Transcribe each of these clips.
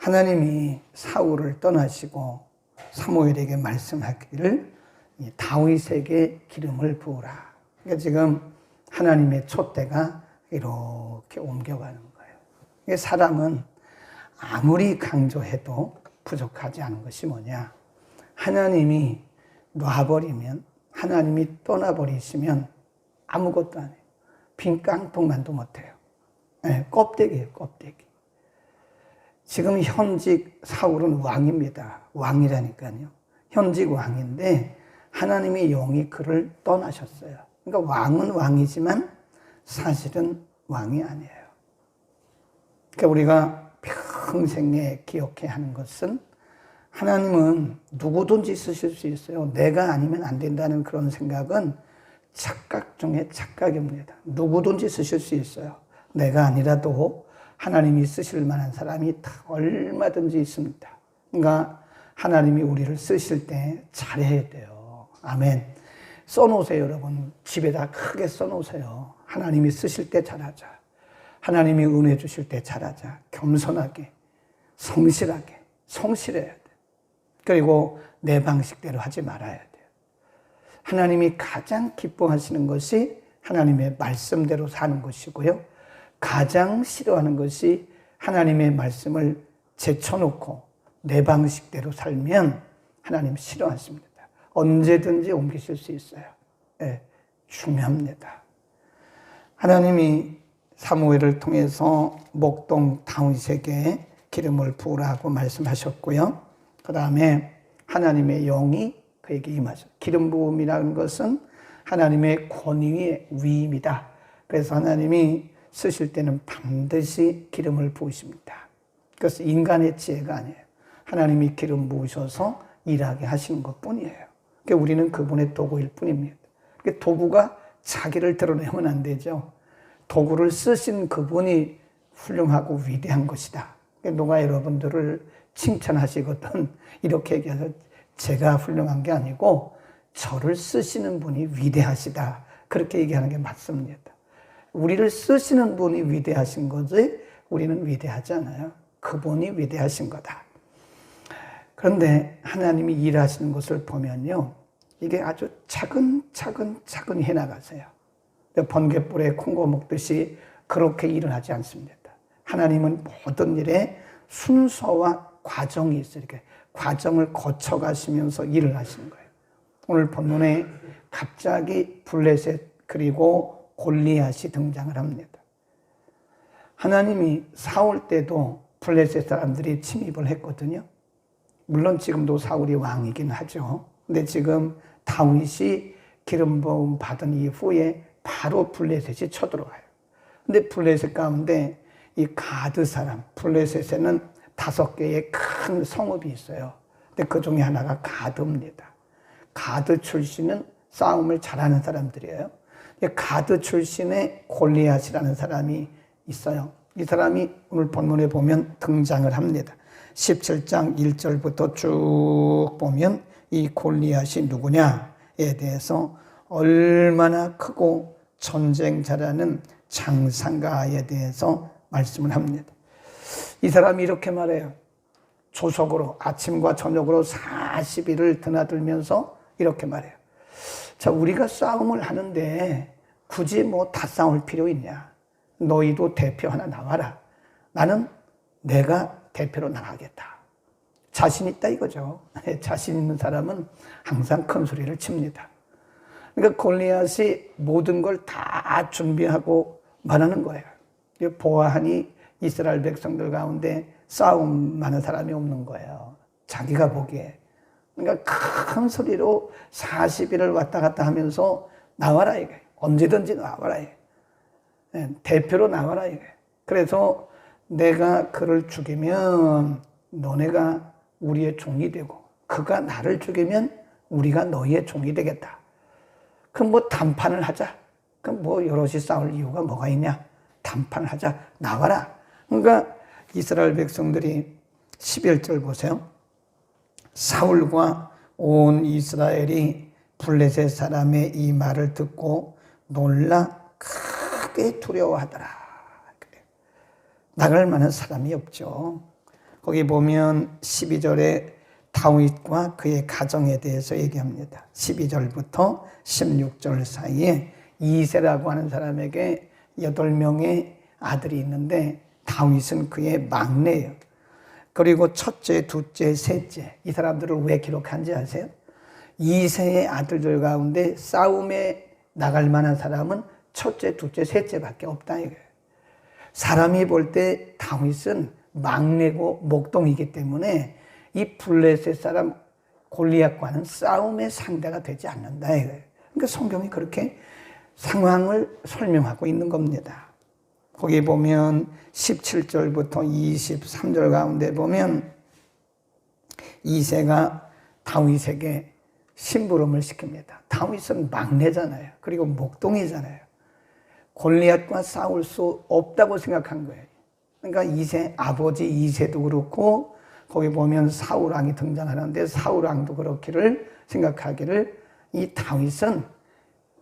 하나님이 사울을 떠나시고 사무엘에게 말씀하기를 다윗에게 기름을 부으라. 그러니까 지금 하나님의 촛대가 이렇게 옮겨가는 거예요. 사람은 아무리 강조해도 부족하지 않은 것이 뭐냐? 하나님이 놔버리면, 하나님이 떠나버리시면 아무것도 안 해요. 빈 깡통만도 못해요. 네, 껍데기예요, 껍데기. 지금 현직 사울은 왕입니다. 왕이라니까요. 현직 왕인데 하나님의 영이 그를 떠나셨어요. 그러니까 왕은 왕이지만 사실은 왕이 아니에요. 그러니까 우리가 평생에 기억해야 하는 것은 하나님은 누구든지 쓰실 수 있어요. 내가 아니면 안 된다는 그런 생각은 착각 중에 착각입니다. 누구든지 쓰실 수 있어요. 내가 아니라도 하나님이 쓰실 만한 사람이 다 얼마든지 있습니다. 그러니까 하나님이 우리를 쓰실 때 잘해야 돼요. 아멘. 써놓으세요, 여러분. 집에다 크게 써놓으세요. 하나님이 쓰실 때 잘하자. 하나님이 은혜 주실 때 잘하자. 겸손하게, 성실하게, 성실해야 돼. 그리고 내 방식대로 하지 말아야 돼요. 하나님이 가장 기뻐하시는 것이 하나님의 말씀대로 사는 것이고요. 가장 싫어하는 것이 하나님의 말씀을 제쳐놓고 내 방식대로 살면 하나님 싫어하십니다. 언제든지 옮기실 수 있어요. 네, 중요합니다. 하나님이 사무엘을 통해서 목동 다윗에게 기름을 부으라고 말씀하셨고요. 그 다음에 하나님의 영이 그에게 임하셨어요. 기름 부음이라는 것은 하나님의 권위의 위임이다. 그래서 하나님이 쓰실 때는 반드시 기름을 부으십니다. 그것은 인간의 지혜가 아니에요. 하나님이 기름 부으셔서 일하게 하시는 것뿐이에요. 그러니까 우리는 그분의 도구일 뿐입니다. 그러니까 도구가 자기를 드러내면 안 되죠. 도구를 쓰신 그분이 훌륭하고 위대한 것이다. 그러니까 누가 여러분들을 칭찬하시거든 이렇게 얘기해서 제가 훌륭한 게 아니고 저를 쓰시는 분이 위대하시다. 그렇게 얘기하는 게 맞습니다. 우리를 쓰시는 분이 위대하신 거지 우리는 위대하지 않아요. 그분이 위대하신 거다. 그런데 하나님이 일하시는 것을 보면요. 이게 아주 차근차근 해나가세요. 번갯불에 콩고 먹듯이 그렇게 일을 하지 않습니다. 하나님은 모든 일에 순서와 과정이 있어요. 이렇게 과정을 거쳐가시면서 일을 하시는 거예요. 오늘 본문에 갑자기 블레셋 그리고 골리앗이 등장을 합니다. 하나님이 사울 때도 블레셋 사람들이 침입을 했거든요. 물론 지금도 사울이 왕이긴 하죠. 근데 지금 다윗이 기름 부음 받은 이후에 바로 블레셋이 쳐들어와요. 근데 블레셋 가운데 이 가드 사람, 블레셋에는 5개의 큰 성읍이 있어요. 근데 그 중에 하나가 가드입니다. 가드 출신은 싸움을 잘하는 사람들이에요. 가드 출신의 골리앗이라는 사람이 있어요. 이 사람이 오늘 본문에 보면 등장을 합니다. 17장 1절부터 쭉 보면 이 골리앗이 누구냐에 대해서 얼마나 크고 전쟁 잘하는 장상가에 대해서 말씀을 합니다. 이 사람이 이렇게 말해요. 조석으로 아침과 저녁으로 40일을 드나들면서 이렇게 말해요. 자, 우리가 싸움을 하는데 굳이 뭐 다 싸울 필요 있냐? 너희도 대표 하나 나와라. 나는 내가 대표로 나가겠다. 자신 있다 이거죠. 자신 있는 사람은 항상 큰 소리를 칩니다. 그러니까 골리앗이 모든 걸 다 준비하고 말하는 거예요. 보아하니 이스라엘 백성들 가운데 싸움 많은 사람이 없는 거예요. 자기가 보기에. 그러니까 큰 소리로 40일을 왔다 갔다 하면서 나와라 이게. 언제든지 나와라 이게. 대표로 나와라 이게. 그래서 내가 그를 죽이면 너네가 우리의 종이 되고 그가 나를 죽이면 우리가 너희의 종이 되겠다. 그럼 뭐 담판을 하자. 그럼 뭐 여럿이 싸울 이유가 뭐가 있냐? 담판을 하자. 나와라. 그러니까 이스라엘 백성들이 11절 보세요. 사울과 온 이스라엘이 블레셋 사람의 이 말을 듣고 놀라 크게 두려워하더라. 나갈 만한 사람이 없죠. 거기 보면 12절에 다윗과 그의 가정에 대해서 얘기합니다. 12절부터 16절 사이에 이새라고 하는 사람에게 8명의 아들이 있는데 다윗은 그의 막내예요. 그리고 첫째, 둘째, 셋째, 이 사람들을 왜 기록한지 아세요? 이새의 아들들 가운데 싸움에 나갈 만한 사람은 첫째, 둘째, 셋째밖에 없다 이거예요. 사람이 볼 때 다윗은 막내고 목동이기 때문에 이 블레셋 사람 골리앗과는 싸움의 상대가 되지 않는다 이거예요. 그러니까 성경이 그렇게 상황을 설명하고 있는 겁니다. 거기 보면 17절부터 23절 가운데 보면 이새가 다윗에게 심부름을 시킵니다. 다윗은 막내잖아요. 그리고 목동이잖아요. 골리앗과 싸울 수 없다고 생각한 거예요. 그러니까 이새 아버지 이새도 그렇고 거기 보면 사울왕이 등장하는데 사울왕도 그렇기를 생각하기를 이 다윗은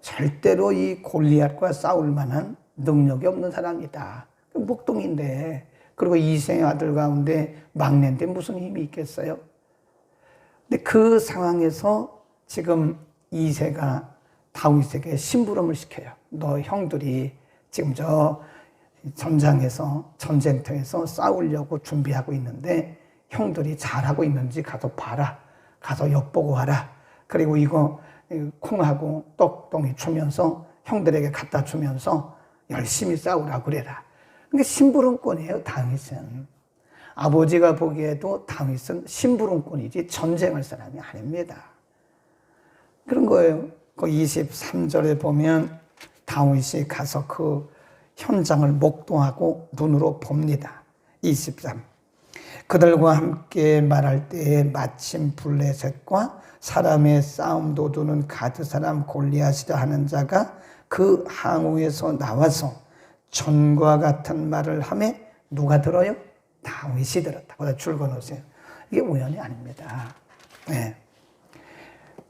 절대로 이 골리앗과 싸울 만한 능력이 없는 사람이다. 목동인데 그리고 이새의 아들 가운데 막내인데 무슨 힘이 있겠어요? 근데 그 상황에서 지금 이새가 다윗에게 심부름을 시켜요. 너 형들이 지금 저 전장에서 전쟁터에서 싸우려고 준비하고 있는데 형들이 잘하고 있는지 가서 봐라. 가서 엿보고 와라. 그리고 이거 콩하고 떡동이 주면서 형들에게 갖다 주면서 열심히 싸우라 그래라. 그러니까 심부름꾼이에요, 다윗은. 아버지가 보기에도 다윗은 심부름꾼이지 전쟁할 사람이 아닙니다. 그런 거예요. 그 23절에 보면 다윗이 가서 그 현장을 목도하고 눈으로 봅니다. 23. 그들과 함께 말할 때에 마침 블레셋과 사람의 싸움 도두는 가드 사람 골리앗이라 하는 자가 그 항우에서 나와서 전과 같은 말을 하매 누가 들어요? 다윗이 들었다. 거기다 줄거 놓으세요. 이게 우연이 아닙니다. 네.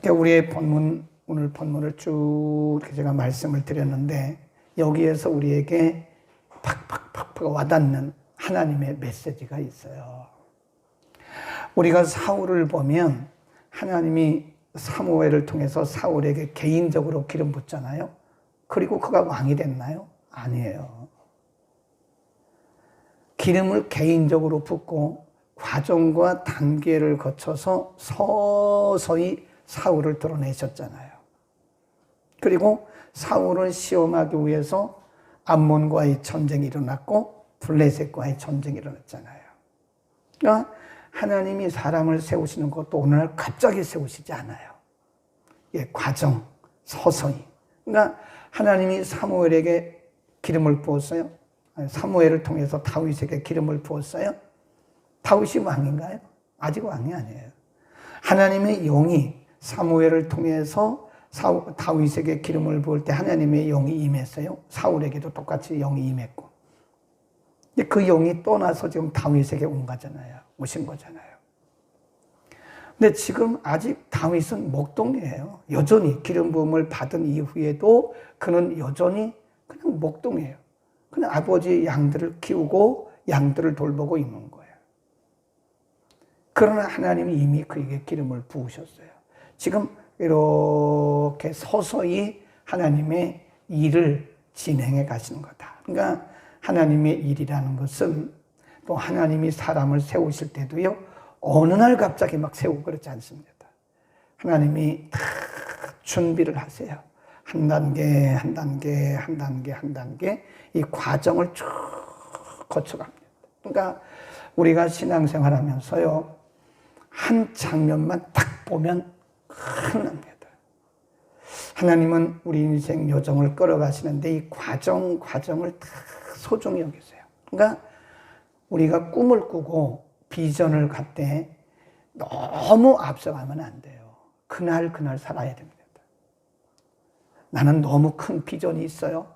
우리의 본문, 오늘 본문을 쭉 이렇게 제가 말씀을 드렸는데 여기에서 우리에게 팍팍팍팍 와닿는 하나님의 메시지가 있어요. 우리가 사울을 보면 하나님이 사무엘을 통해서 사울에게 개인적으로 기름 붓잖아요. 그리고 그가 왕이 됐나요? 아니에요. 기름을 개인적으로 붓고 과정과 단계를 거쳐서 서서히 사울을 드러내셨잖아요. 그리고 사울을 시험하기 위해서 암몬과의 전쟁이 일어났고 블레셋과의 전쟁이 일어났잖아요. 그러니까 하나님이 사람을 세우시는 것도 어느 날 갑자기 세우시지 않아요. 예, 과정, 서서히. 그러니까 하나님이 사무엘에게 기름을 부었어요. 사무엘을 통해서 다윗에게 기름을 부었어요. 다윗이 왕인가요? 아직 왕이 아니에요. 하나님의 영이 사무엘을 통해서 다윗에게 기름을 부을 때 하나님의 영이 임했어요. 사울에게도 똑같이 영이 임했고. 근데 그 영이 떠나서 지금 다윗에게 온 거잖아요. 오신 거잖아요. 근데 지금 아직 다윗은 목동이에요. 여전히 기름 부음을 받은 이후에도 그는 여전히 그냥 목동이에요. 그냥 아버지 양들을 키우고 양들을 돌보고 있는 거예요. 그러나 하나님이 이미 그에게 기름을 부으셨어요. 지금 이렇게 서서히 하나님의 일을 진행해 가시는 거다. 그러니까 하나님의 일이라는 것은 또 하나님이 사람을 세우실 때도요, 어느 날 갑자기 막 세우고 그렇지 않습니다. 하나님이 다 준비를 하세요. 한 단계, 한 단계, 한 단계, 한 단계 이 과정을 쭉 거쳐갑니다. 그러니까 우리가 신앙생활 하면서요, 한 장면만 딱 보면 큰일 납니다. 하나님은 우리 인생 여정을 끌어가시는데 이 과정을 다 소중히 여기세요. 그러니까 우리가 꿈을 꾸고 비전을 갖되 너무 앞서가면 안 돼요. 그날 살아야 됩니다. 나는 너무 큰 비전이 있어요.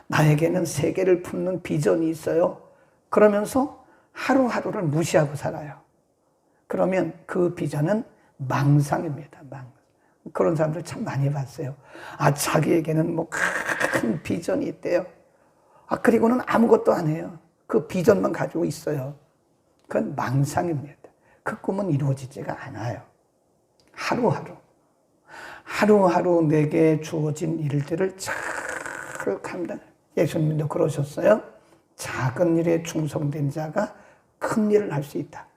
나에게는 세계를 품는 비전이 있어요. 그러면서 하루하루를 무시하고 살아요. 그러면 그 비전은 망상입니다. 망상. 그런 사람들 참 많이 봤어요. 자기에게는 뭐 큰 비전이 있대요. 그리고는 아무것도 안 해요. 그 비전만 가지고 있어요. 그건 망상입니다. 그 꿈은 이루어지지가 않아요. 하루하루 내게 주어진 일들을 잘 감당. 예수님도 그러셨어요. 작은 일에 충성된 자가 큰 일을 할 수 있다.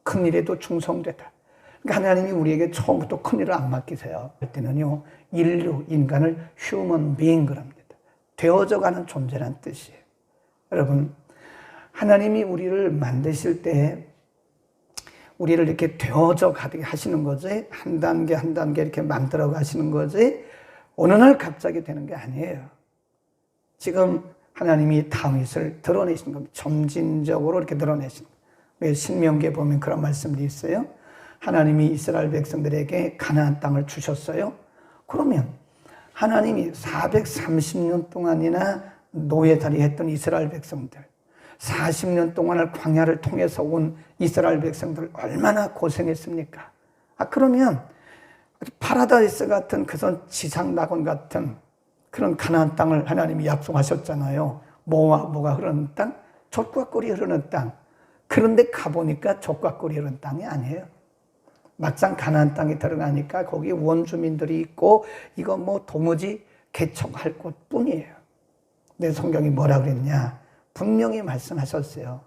큰 일에도 충성되다. 그러니까 하나님이 우리에게 처음부터 큰 일을 안 맡기세요. 그때는요, 인간을 human being 그럽니다. 되어져가는 존재란 뜻이에요. 여러분, 하나님이 우리를 만드실 때 우리를 이렇게 되어져 가게 하시는 거지, 한 단계 한 단계 이렇게 만들어 가시는 거지, 어느 날 갑자기 되는 게 아니에요. 지금 하나님이 다윗을 드러내시는 겁니다. 점진적으로 이렇게 드러내시는 거예요. 신명기에 보면 그런 말씀도 있어요. 하나님이 이스라엘 백성들에게 가나안 땅을 주셨어요. 그러면 하나님이 430년 동안이나 노예살이 했던 이스라엘 백성들, 40년 동안을 광야를 통해서 온 이스라엘 백성들 얼마나 고생했습니까? 그러면 파라다이스 같은 그런 지상낙원 같은 그런 가나안 땅을 하나님이 약속하셨잖아요. 뭐가 흐르는 땅? 젖과 꿀이 흐르는 땅. 그런데 가보니까 젖과 꿀이 흐르는 땅이 아니에요. 막상 가나안 땅에 들어가니까 거기 원주민들이 있고 이거 뭐 도무지 개척할 곳뿐이에요. 내 성경이 뭐라 그랬냐? 분명히 말씀하셨어요.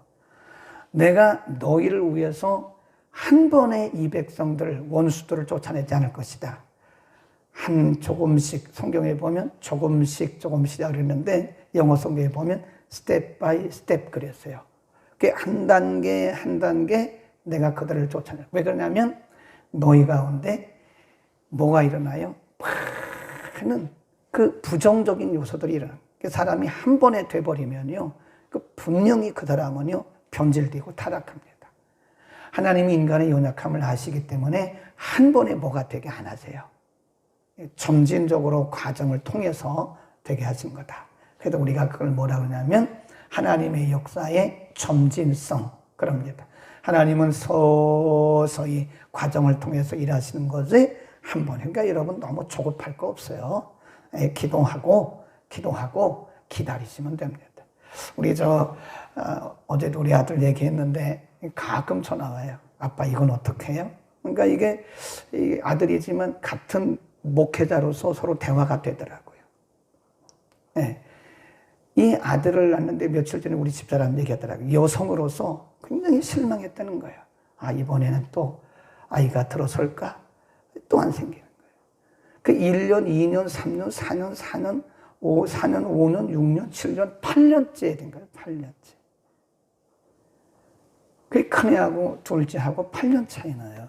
내가 너희를 위해서 한 번에 이 백성들 원수들을 쫓아내지 않을 것이다. 한 조금씩 성경에 보면 조금씩이라고 그랬는데 영어 성경에 보면 스텝 바이 스텝 그랬어요. 그게 한 단계 한 단계 내가 그들을 쫓아내. 왜 그러냐면 너희 가운데 뭐가 일어나요? 많은 그 부정적인 요소들이 일어나요. 사람이 한 번에 돼버리면요, 분명히 그 사람은요 변질되고 타락합니다. 하나님이 인간의 연약함을 아시기 때문에 한 번에 뭐가 되게 안 하세요. 점진적으로 과정을 통해서 되게 하신 거다. 그래서 우리가 그걸 뭐라 그러냐면 하나님의 역사의 점진성 그럽니다. 하나님은 서서히 과정을 통해서 일하시는 거지 한 번. 그러니까 여러분 너무 조급할 거 없어요. 기도하고 기다리시면 됩니다. 우리 어제도 우리 아들 얘기했는데 가끔 전화 와요. 아빠 이건 어떻게 해요? 그러니까 이게 아들이지만 같은 목회자로서 서로 대화가 되더라고요. 네. 이 아들을 낳는데 며칠 전에 우리 집사람 얘기하더라고요. 여성으로서 굉장히 실망했다는 거예요. 이번에는 또 아이가 들어설까? 또 안 생기는 거예요. 그 1년, 2년, 3년, 4년, 5년, 6년, 7년, 8년째 된 거예요. 8년째. 그 큰애하고 둘째하고 8년 차이 나요.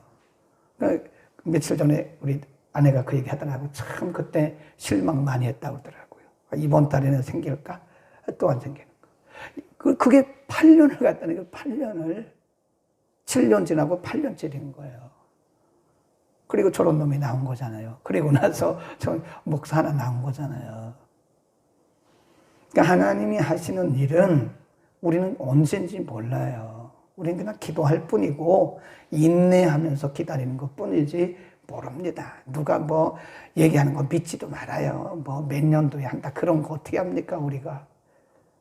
그러니까 며칠 전에 우리 아내가 그 얘기 하더라고요. 참 그때 실망 많이 했다고 하더라고요. 이번 달에는 생길까? 또 안 생기는 거. 그게 8년을 갔다는 거예요. 8년을. 7년 지나고 8년째 된 거예요. 그리고 저런 놈이 나온 거잖아요. 그리고 나서 저 목사 하나 나온 거잖아요. 그러니까 하나님이 하시는 일은 우리는 언제인지 몰라요. 우리는 그냥 기도할 뿐이고 인내하면서 기다리는 것 뿐이지 모릅니다. 누가 뭐 얘기하는 거 믿지도 말아요. 뭐 몇 년도에 한다. 그런 거 어떻게 합니까, 우리가?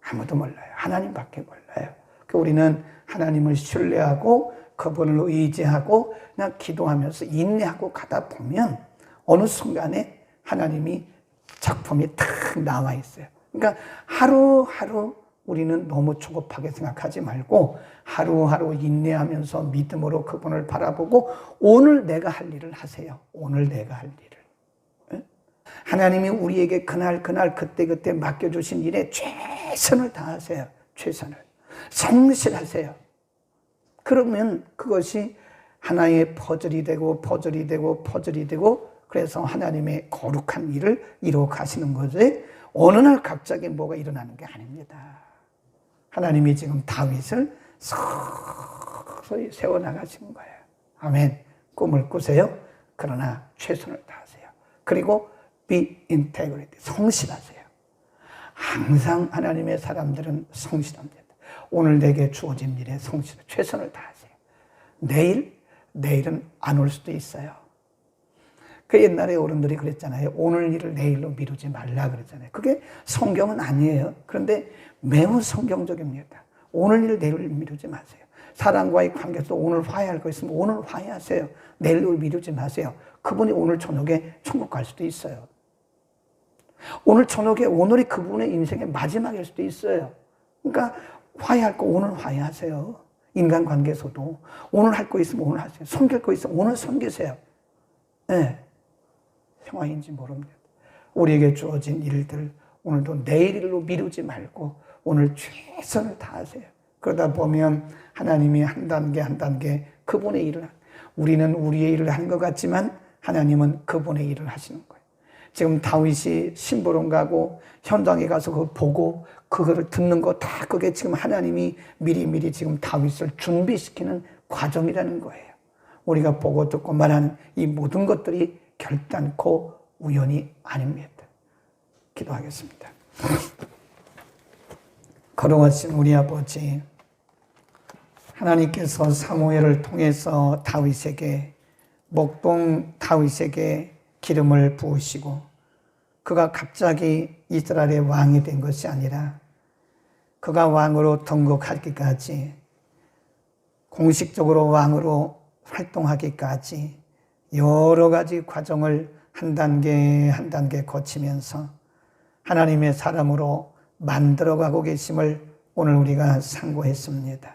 아무도 몰라요. 하나님밖에 몰라요. 그러니까 우리는 하나님을 신뢰하고 그분을 의지하고 그냥 기도하면서 인내하고 가다 보면 어느 순간에 하나님이 작품이 탁 나와 있어요. 그러니까 하루하루 우리는 너무 조급하게 생각하지 말고 하루하루 인내하면서 믿음으로 그분을 바라보고 오늘 내가 할 일을 하세요. 오늘 내가 할 일을. 하나님이 우리에게 그날 그때 맡겨주신 일에 최선을 다하세요. 최선을. 성실하세요. 그러면 그것이 하나의 퍼즐이 되고 그래서 하나님의 거룩한 일을 이루어 가시는 거지 어느 날 갑자기 뭐가 일어나는 게 아닙니다. 하나님이 지금 다윗을 서서히 세워나가시는 거예요. 아멘. 꿈을 꾸세요. 그러나 최선을 다하세요. 그리고 be integrity. 성실하세요. 항상 하나님의 사람들은 성실합니다. 오늘 내게 주어진 일에 성실해 최선을 다하세요. 내일은 안 올 수도 있어요. 그 옛날에 어른들이 그랬잖아요. 오늘 일을 내일로 미루지 말라 그랬잖아요. 그게 성경은 아니에요. 그런데 매우 성경적입니다. 오늘 일을 내일 미루지 마세요. 사람과의 관계에서 오늘 화해할 거 있으면 오늘 화해하세요. 내일을 미루지 마세요. 그분이 오늘 저녁에 천국 갈 수도 있어요. 오늘 저녁에 오늘이 그분의 인생의 마지막일 수도 있어요. 그러니까 화해할 거 오늘 화해하세요. 인간관계에서도 오늘 할 거 있으면 오늘 하세요. 섬길 거 있으면 오늘 섬기세요. 네. 평화인지 모릅니다. 우리에게 주어진 일들 오늘도 내일 일로 미루지 말고 오늘 최선을 다하세요. 그러다 보면 하나님이 한 단계 한 단계 그분의 일을 우리는 우리의 일을 하는 것 같지만 하나님은 그분의 일을 하시는 거예요. 지금 다윗이 심부름 가고 현장에 가서 그거 보고 그거를 듣는 거 다 그게 지금 하나님이 미리미리 지금 다윗을 준비시키는 과정이라는 거예요. 우리가 보고 듣고 말하는 이 모든 것들이 결단코 우연이 아닙니다. 기도하겠습니다. 거룩하신 우리 아버지, 하나님께서 사무엘을 통해서 다윗에게 목동 다윗에게 기름을 부으시고 그가 갑자기 이스라엘의 왕이 된 것이 아니라 그가 왕으로 등극하기까지 공식적으로 왕으로 활동하기까지 여러 가지 과정을 한 단계 한 단계 거치면서 하나님의 사람으로 만들어가고 계심을 오늘 우리가 상고했습니다.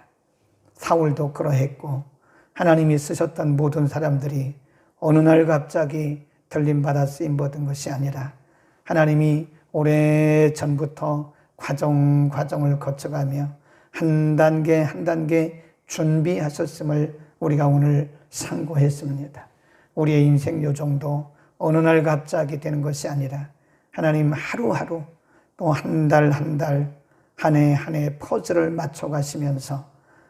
사울도 그러했고 하나님이 쓰셨던 모든 사람들이 어느 날 갑자기 들림받아 쓰임받은 것이 아니라 하나님이 오래전부터 과정을 거쳐가며 한 단계 한 단계 준비하셨음을 우리가 오늘 상고했습니다. 우리의 인생 요정도 어느 날 갑자기 되는 것이 아니라 하나님 하루하루 또 한 달 한 달 한 해 한 해 퍼즐을 맞춰가시면서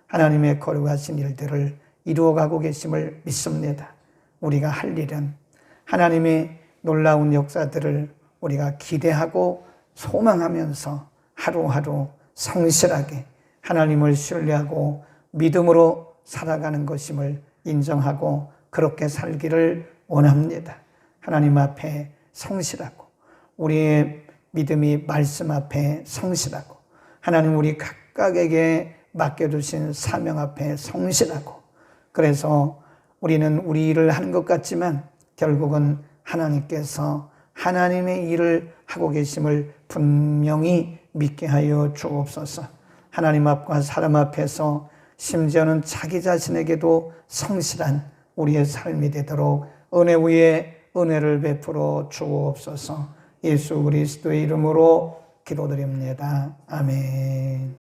하나님의 거룩하신 일들을 이루어가고 계심을 믿습니다. 우리가 할 일은 하나님의 놀라운 역사들을 우리가 기대하고 소망하면서 하루하루 성실하게 하나님을 신뢰하고 믿음으로 살아가는 것임을 인정하고 그렇게 살기를 원합니다. 하나님 앞에 성실하고 우리의 믿음이 말씀 앞에 성실하고 하나님 우리 각각에게 맡겨주신 사명 앞에 성실하고 그래서 우리는 우리 일을 하는 것 같지만 결국은 하나님께서 하나님의 일을 하고 계심을 분명히 믿게 하여 주옵소서. 하나님 앞과 사람 앞에서 심지어는 자기 자신에게도 성실한 우리의 삶이 되도록 은혜 위에 은혜를 베풀어 주옵소서. 예수 그리스도의 이름으로 기도드립니다. 아멘.